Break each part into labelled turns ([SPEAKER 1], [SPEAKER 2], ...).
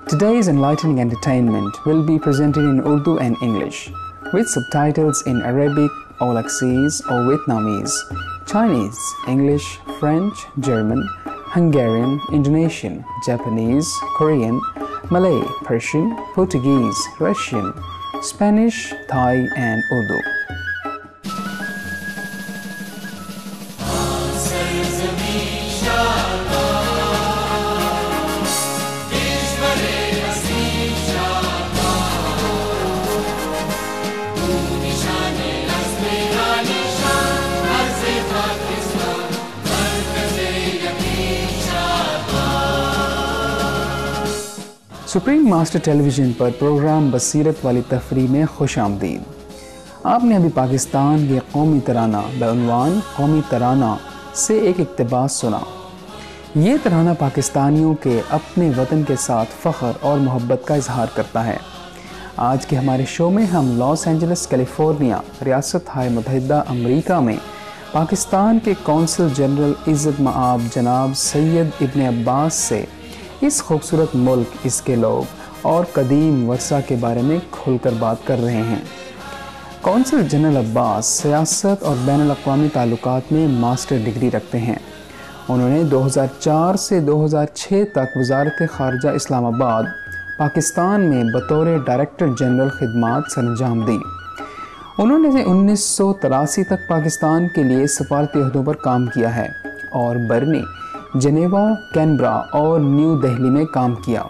[SPEAKER 1] Today's enlightening entertainment will be presented in Urdu and English, with subtitles in Arabic, Aulacese or Vietnamese, Chinese, English, French, German, Hungarian, Indonesian, Japanese, Korean, Malay, Persian, Portuguese, Russian, Spanish, Thai and Urdu. Supreme master television पर programme बसीरत वाली तफरी में खुश आमदीद। आपने अभी पाकिस्तान के कौमी तराना बउनवान कौमी तराना से एक इक़्तिबास सुना। ये तराना पाकिस्तानियों के अपने वतन के साथ फ़ख्र और मोहब्बत का इजहार करता है। आज के हमारे शो में हम लॉस एंजलिस कैलिफोर्निया रियासत हाय मुत्तहिदा अमरीका में पाकिस्तान के कौंसल जनरल इज़्ज़त मआब जनाब सैयद इब्न अब्बास से इस खूबसूरत मुल्क, इसके लोग और कदीम वर्सा के बारे में खुलकर बात कर रहे हैं। कौंसल जनरल अब्बास सियासत और बैनुल-अक़वामी ताल्लुकात में मास्टर डिग्री रखते हैं। उन्होंने 2004 से 2006 तक वज़ारत ख़ारिजा इस्लामाबाद पाकिस्तान में बतौर डायरेक्टर जनरल खिदमात सरअंजाम दी। उन्होंने 1983 तक पाकिस्तान के लिए सफारती ओहदों पर काम किया है और बर्नी, जनेवा, कैनबरा और न्यू दिल्ली में काम किया।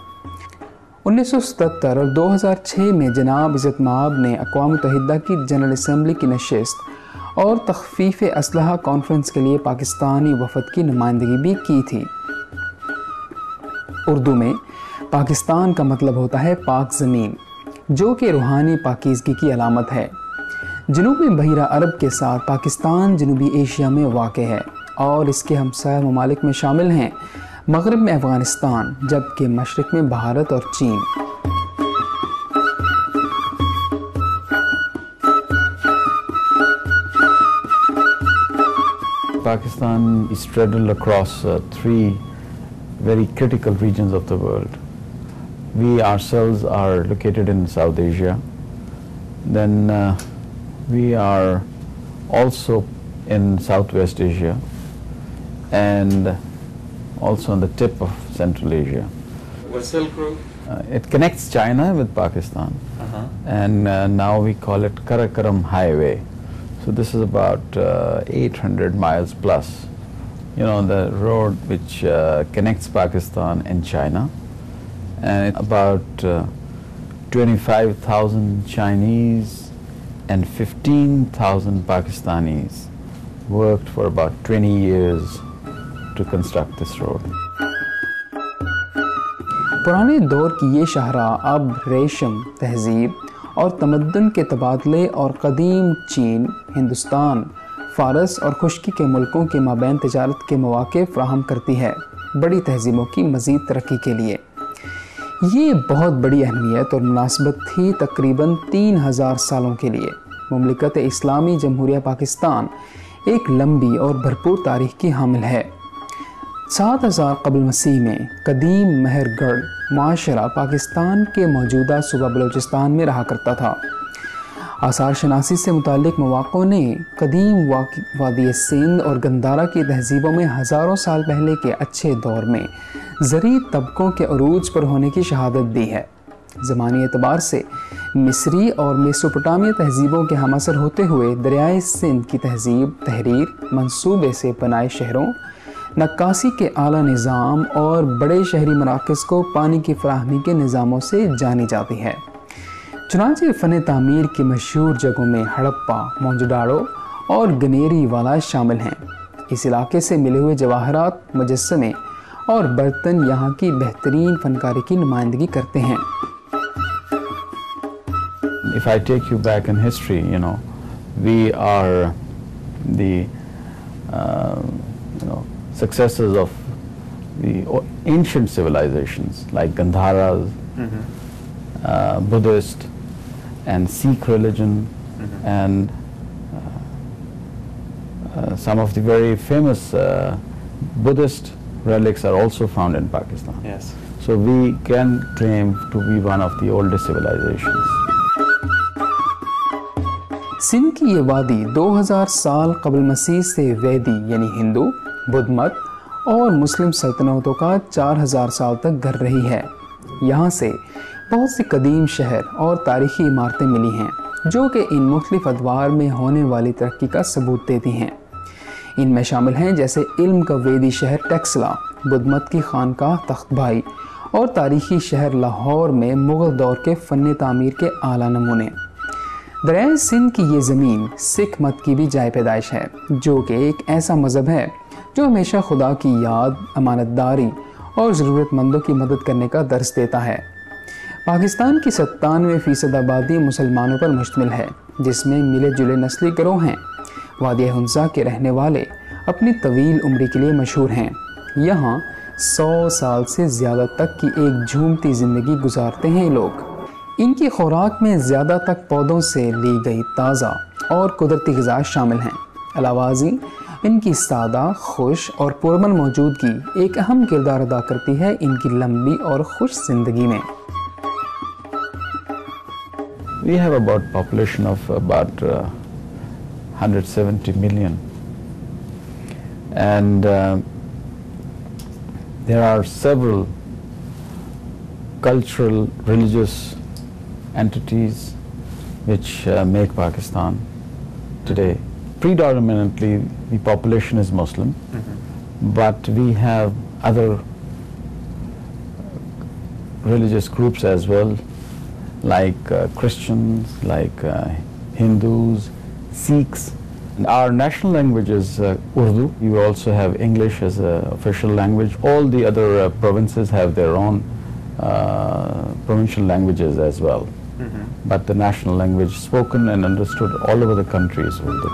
[SPEAKER 1] 1977 और 2006 में जनाब इज़्ज़त मआब ने अक़वाम मुत्तहिदा की जनरल असम्बली की नशिस्त और तख़फ़ीफ़ असलहा कॉन्फ्रेंस के लिए पाकिस्तानी वफ़द की नुमाइंदगी भी की थी। उर्दू में पाकिस्तान का मतलब होता है पाक ज़मीन, जो कि रूहानी पाकीज़गी की अलामत है। जनूबी बहिरा अरब के साथ पाकिस्तान जनूबी एशिया में वाक़ है और इसके हमसाया ममालिक में शामिल हैं मग़रिब में अफ़गानिस्तान, जबकि मशरिक़ में भारत और चीन।
[SPEAKER 2] Pakistan is straddled across three very critical regions of the world. We ourselves are located in South Asia. Then we are also in Southwest Asia and also on the tip of Central Asia.
[SPEAKER 3] What's Silk Road?
[SPEAKER 2] It connects China with Pakistan, and now we call it Karakoram Highway. So this is about 800 miles plus, you know, the road which connects Pakistan and China, and about 25,000 Chinese and 15,000 Pakistanis worked for about 20 years to construct this road.
[SPEAKER 1] पुराने दौर की ये शाहरा अब रेशम, तहज़ीब और तमद्दुन के तबादले और कदीम चीन, हिंदुस्तान, फ़ारस और खुश्की के मुल्कों के माबैन तिजारत के मौक़े फ़राहम करती है, बड़ी तहज़ीबों की मज़ीद तरक्की के लिए। ये बहुत बड़ी अहमियत और मुनासबत थी तकरीबन 3000 सालों के लिए। मुमलिकत इस्लामी जमहूरिया पाकिस्तान एक लंबी और भरपूर तारीख़ की हामिल है। 7000 क़ब्ल मसीह में कदीम महरगढ़ माशरा पाकिस्तान के मौजूदा सूबा बलूचिस्तान में रहा करता था। आसार शनासी से मुताल्लिक़ मवाक़ों ने कदीम वादी सिंध और गंदारा की तहज़ीबों में हज़ारों साल पहले के अच्छे दौर में ज़री तबकों के अरूज पर होने की शहादत दी है। ज़मानी एतबार से मिस्री और मेसोपोटामिया तहज़ीबों के हमअसर होते हुए दरियाए सिंध की तहज़ीब तहरीर, मंसूबे से बनाए शहरों, नक्कासी के आला निज़ाम और बड़े शहरी मराकज़ को पानी की फराहमी के निज़ामों से जानी जाती है। चुनांचे फ़न तामीर की मशहूर जगहों में हड़प्पा, मोहनजोदाड़ो और गनेरी वाला शामिल हैं। इस इलाके से मिले हुए जवाहरात, मुजस्समे और बर्तन यहाँ की बेहतरीन फ़नकारी की नुमाइंदगी करते हैं।
[SPEAKER 2] If I take you back in history, you know, we are the successors of the ancient civilizations like Gandharas, Buddhist and Sikh religion, and some of the very famous Buddhist relics are also found in Pakistan.
[SPEAKER 3] Yes.
[SPEAKER 2] So we can claim to be one of the oldest civilizations.
[SPEAKER 1] Sindh की ये वादी 2000 साल कबल मसीह से वैदी यानी हिंदू, बुद्ध मत और मुस्लिम सल्तनतों का 4000 साल तक घर रही है। यहाँ से बहुत सी कदीम शहर और तारीखी इमारतें मिली हैं जो कि इन मुख्तलिफ अदवार में होने वाली तरक्की का सबूत देती हैं। इनमें शामिल हैं जैसे इल्म का वेदी शहर टेक्सला, बुद्ध मत की खानकाह तख्तभाई और तारीखी शहर लाहौर में मुग़ल दौर के फ़न तामीर के आला नमूने। दरियाए सिंध की ये ज़मीन सिख मत की भी जाए पैदाइश है जो कि एक ऐसा मज़हब है जो हमेशा खुदा की याद, अमानतदारी और ज़रूरतमंदों की मदद करने का दर्स देता है। पाकिस्तान की 97% आबादी मुसलमानों पर मुश्तमिल है जिसमें मिले जुले नस्ली गिरोह हैं। वादी हुंसा के रहने वाले अपनी तवील उम्र के लिए मशहूर हैं। यहाँ 100 साल से ज़्यादा तक की एक झूमती ज़िंदगी गुजारते हैं लोग। इनकी खुराक में ज़्यादा तक पौधों से ली गई ताज़ा और कुदरती ग़िज़ा शामिल हैं। अलावाज़ी इनकी सादा, खुश और पुरअमन मौजूदगी एक अहम किरदार अदा करती है इनकी लंबी और खुश ज़िंदगी में।
[SPEAKER 2] We have about population of about 170 million, and there are several cultural, religious entities which make Pakistan today. Predominantly, the population is Muslim, but we have other religious groups as well, like Christians, like Hindus, Sikhs. And our national language is Urdu. You also have English as an official language. All the other provinces have their own provincial languages as well. But the national language spoken and understood all over the country is Urdu.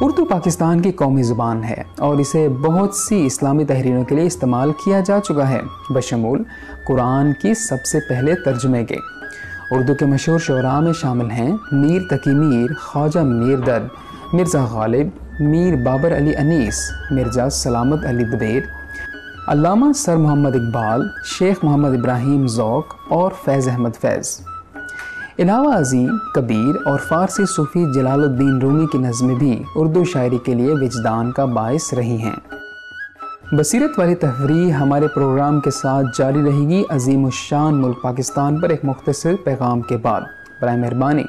[SPEAKER 1] Urdu Pakistan की कौमी ज़ुबान है और इसे बहुत सी इस्लामी तहरीरों के लिए इस्तेमाल किया जा चुका है, बशमूल कुरान की सबसे पहले तर्जुमे के। उर्दू के मशहूर शुअरा में शामिल हैं मीर तकी मीर, ख्वाजा मीर दर्द, मिर्ज़ा गालिब, मीर बाबर अली अनीस, मिर्ज़ा सलामत अली दबेर, अल्लामा सर मोहम्मद इकबाल, शेख मोहम्मद इब्राहिम ज़ौक़ और फैज़ अहमद फैज़। इलावा अज़ीम, कबीर और फ़ारसी सूफ़ी जलालुद्दीन रूमी की नज़में भी उर्दू शायरी के लिए विजदान का बाइस रही हैं। बसीरत वाली तफरीह हमारे प्रोग्राम के साथ जारी रहेगी अज़ीमुश्शान मुल्क पाकिस्तान पर एक मुख्तसर पैगाम के बाद। बराए मेहरबानी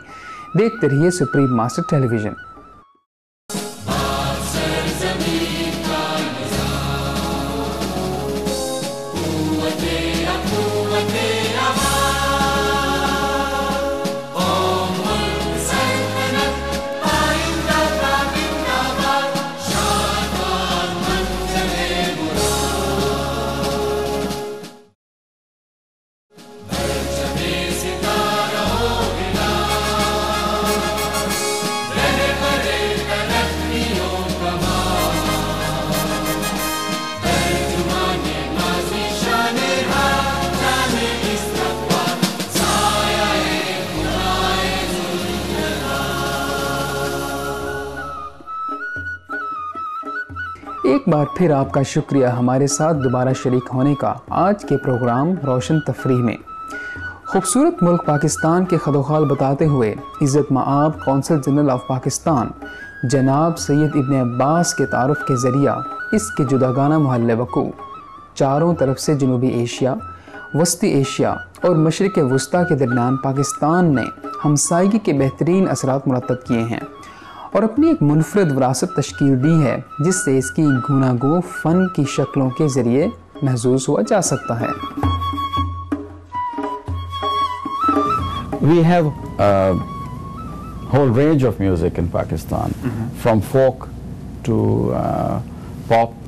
[SPEAKER 1] देखते रहिए सुप्रीम मास्टर टेलीविज़न। एक बार फिर आपका शुक्रिया हमारे साथ दोबारा शरीक होने का आज के प्रोग्राम रोशन तफरीह में। खूबसूरत मुल्क पाकिस्तान के खदोखाल बताते हुए इज़्ज़त मआब कौंसल जनरल ऑफ पाकिस्तान जनाब सैयद इब्न अब्बास के तारुफ के ज़रिया इसके जुदागाना महल वक़ू चारों तरफ से जनूबी एशिया, वस्ती एशिया और मशरिक़ वस्ता के दरमियान पाकिस्तान ने हमसायगी के बेहतरीन असरात मुरतब किए हैं और अपनी एक मुनफरद विरासत तश्कील दी है जिससे इसकी गुनागो फ़न की शक्लों के ज़रिए महसूस हुआ जा सकता है।
[SPEAKER 2] We have a whole range of music in Pakistan, from folk to pop.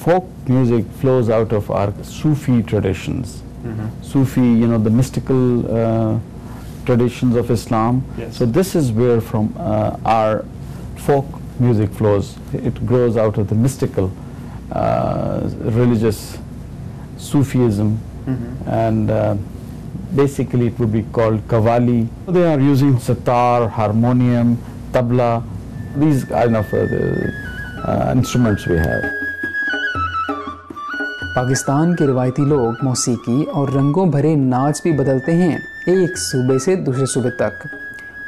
[SPEAKER 2] Folk music flows out of our Sufi traditions. Sufi, you know, the mystical traditions of Islam.
[SPEAKER 1] Yes.
[SPEAKER 2] So this is where from our folk music flows. It grows out of the mystical religious Sufism, and basically it would be called Qawwali. They are using sitar, harmonium, tabla, these kind of instruments we have.
[SPEAKER 1] Pakistan के रिवायती लोग मौसीकी और रंगों भरे नाच भी बदलते हैं एक सूबे से दूसरे सूबे तक।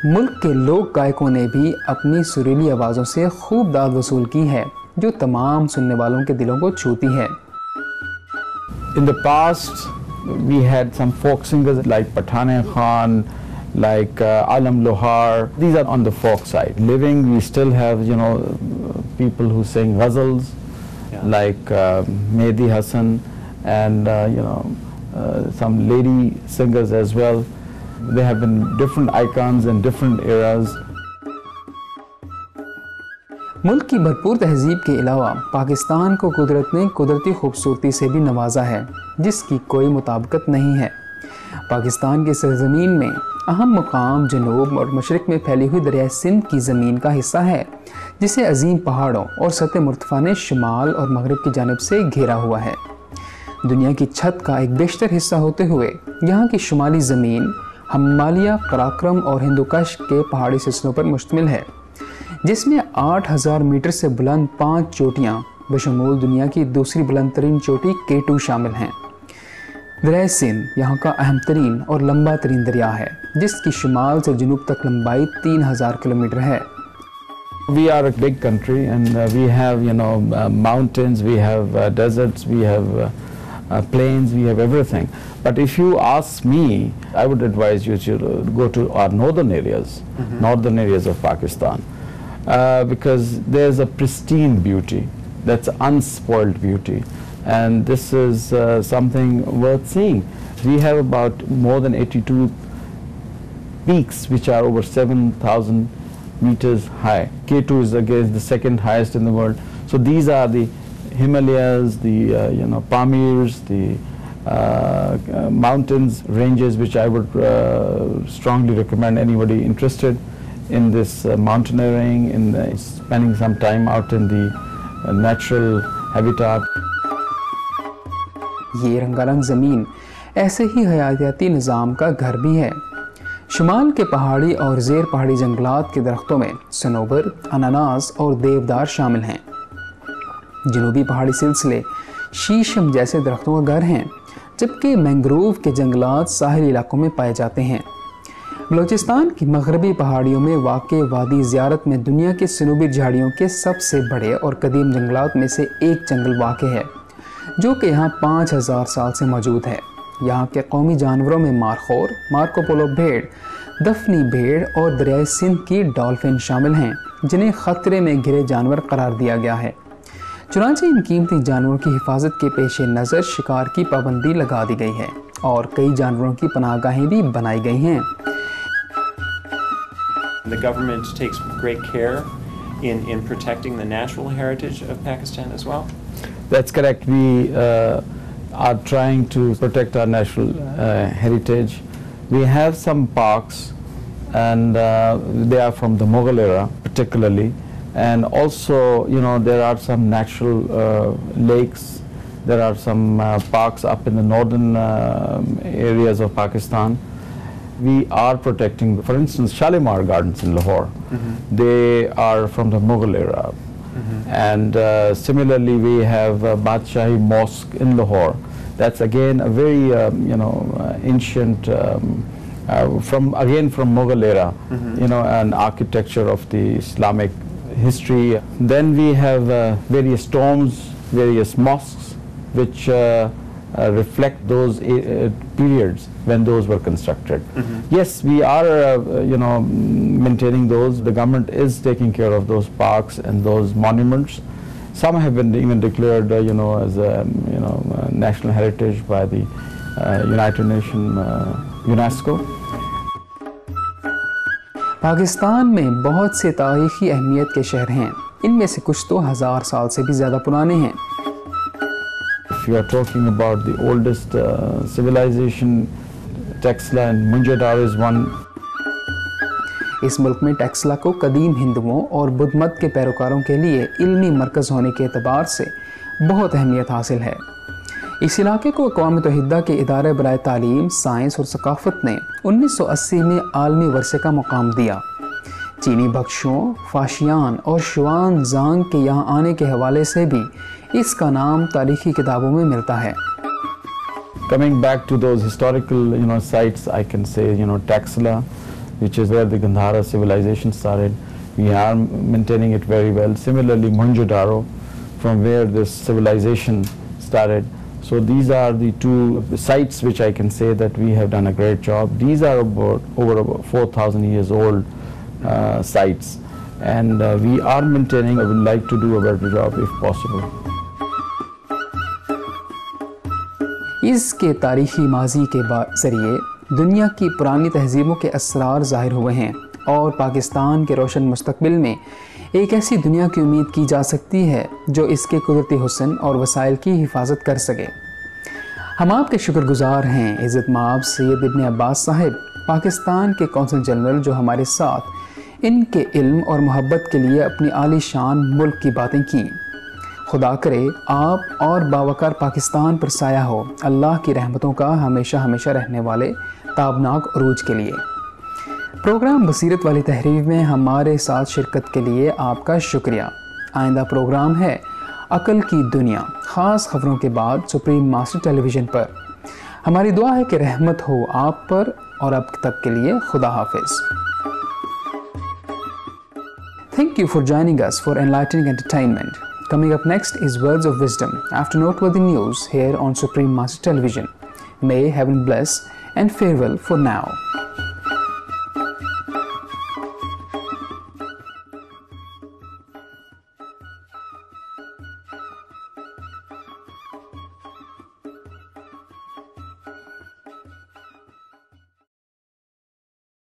[SPEAKER 1] मुल्क के लोक गायकों ने भी अपनी सुरीली आवाज़ों से खूब दाद वसूल की है, जो तमाम सुनने वालों के दिलों को छूती है।
[SPEAKER 2] In the past, we had some folk singers like Pathan Khan, like Alam Lohar. These are on the folk side. Living, we still have, you know, people who sing ghazals, like Mehdi Hassan, and you know, some lady singers as well. They have been different icons in different eras.
[SPEAKER 1] मुल्क की भरपूर तहजीब के अलावा पाकिस्तान को कुदरत ने कुदरती खूबसूरती से भी नवाजा है, जिसकी कोई मुताबिकत नहीं है। पाकिस्तान की सरजमीन में अहम मुकाम जनूब और मशरक़ में फैली हुई दरिया सिंध की ज़मीन का हिस्सा है, जिसे अजीम पहाड़ों और सतह मुर्तफ़ा ने शुमाल और मगरब की जानिब से घेरा हुआ है। दुनिया की छत का एक बेशतर हिस्सा होते हुए यहाँ की शुमाली ज़मीन हिमालय, कराक्रम और हिंदुकुश के पहाड़ी सिलसिलों पर मुश्तमिल है, जिसमें 8000 मीटर से बुलंद 5 चोटियाँ बशमूल दुनिया की दूसरी बुलंद तरीन चोटी K2 शामिल हैं। दरिया सिंध यहाँ का अहम तरीन और लंबा तरीन दरिया है, जिसकी शुमाल से जनूब तक लंबाई 3000 किलोमीटर है।
[SPEAKER 2] We are a big country and we have, you know, mountains, we have deserts, we have plains, we have everything. But if you ask me, I would advise you to go to our northern areas, northern areas of Pakistan, because there's a pristine beauty, that's unspoiled beauty, and this is something worth seeing. We have about more than 82 peaks which are over 7,000 meters high. K2 is again the second highest in the world. So these are the Himalayas, the you know, Pamirs, the mountains ranges which I would strongly recommend anybody interested in this mountaineering, in spending some time out in the natural habitat.
[SPEAKER 1] ये रंगारंग ज़मीन ऐसे ही हयातियाती निज़ाम का घर भी है। शुमाल के पहाड़ी और ज़ेर पहाड़ी जंगलात के दरख्तों में सनोबर, अनानास और देवदार शामिल हैं। जनूबी पहाड़ी सिलसिले शीशम जैसे दरख्तों का घर हैं, जबकि मैंग्रोव के जंगलात साहिल इलाकों में पाए जाते हैं। बलूचिस्तान की मगरबी पहाड़ियों में वाक़े वादी ज़ियारत में दुनिया की सनूबी झाड़ियों के सबसे बड़े और कदीम जंगलात में से एक जंगल वाक़े है, जो कि यहाँ 5000 साल से मौजूद है। यहाँ के कौमी जानवरों में मारखोर, मार्कोपोलो भेड़, दफनी भेड़ और दरियाए सिंध की डॉल्फिन शामिल हैं, जिन्हें ख़तरे में घिरे जानवर करार दिया गया है। चुनांचे इन कीमती जानवरों की हिफाजत के पेश नज़र शिकार की पाबंदी लगा दी गई है और कई जानवरों की पनाहगाहें भी बनाई गई हैं।
[SPEAKER 3] The government takes great care in protecting the natural heritage of Pakistan as well.
[SPEAKER 2] That's correct. We are trying to protect our natural heritage. We have some parks, and they are from the Mughal era particularly. And also, you know, there are some natural lakes. There are some parks up in the northern areas of Pakistan. We are protecting, for instance, Shalimar Gardens in Lahore. They are from the Mughal era. And similarly, we have Badshahi Mosque in Lahore. That's again a very, you know, ancient, from Mughal era, you know, an architecture of the Islamic history. Then we have various tombs, various mosques, which reflect those periods when those were constructed. Yes, we are, you know, maintaining those. The government is taking care of those parks and those monuments. Some have been even declared, you know, as a, you know, national heritage by the United Nations, UNESCO.
[SPEAKER 1] Pakistan में बहुत से तारीखी अहमियत के शहर हैं, इनमें से कुछ तो 1000 साल से भी ज़्यादा पुराने हैं।
[SPEAKER 2] If you are talking about the oldest civilization, Taxila and Munjadar is one.
[SPEAKER 1] इस मुल्क में टैक्सला को कदीम हिंदुओं और बुद्ध मत के पैरोकारों के लिए इल्मी मरकज़ होने के एतबार से बहुत अहमियत हासिल है। इस इलाके को अक़वाम मुत्तहिदा के इदारे बराए तालीम, साइंस और सकाफ़त ने 1980 में आलमी वर्से का मुकाम दिया। चीनी बख्शों, फाशियान और शुआन जांग के यहाँ आने के हवाले से भी इसका नाम तारीखी किताबों में मिलता है।
[SPEAKER 2] Coming back to those historical, sites, I can say, Taxila, which is where the Gandhara civilization started. We are maintaining it very well. Similarly, Mohenjo-daro, from where this civilization started. So these are the two sites which I can say that we have done a great job. These are over about 4,000 years old sites, and we are maintaining. I would like to do a better job if possible.
[SPEAKER 1] इसके तारीखी माजी के ज़रिए दुनिया की पुरानी तहजीबों के असरार ज़ाहिर हुए हैं और पाकिस्तान के रोशन मुस्तकबिल में एक ऐसी दुनिया की उम्मीद की जा सकती है जो इसके कुदरती हुस्न और वसाइल की हिफाजत कर सके। हम आपके शुक्रगुजार हैं इज़्ज़त माब सैयद इब्न अब्बास साहिब, पाकिस्तान के कौंसल जनरल, जो हमारे साथ इनके इल्म और मोहब्बत के लिए अपनी आलीशान मुल्क की बातें की। खुदा करे आप और बावकार पाकिस्तान पर साया हो अल्लाह की रहमतों का हमेशा हमेशा रहने वाले ताबनाक अरूज के लिए। प्रोग्राम बसीरत वाली तहरीर में हमारे साथ शिरकत के लिए आपका शुक्रिया। आइंदा प्रोग्राम है अकल की दुनिया, ख़ास खबरों के बाद सुप्रीम मास्टर टेलीविज़न पर। हमारी दुआ है कि रहमत हो आप पर, और अब तक के लिए खुदा हाफिज़। Thank you for joining us for enlightening entertainment. Coming up next is Words of Wisdom after noteworthy news here on Supreme Master Television. May heaven bless and farewell for now.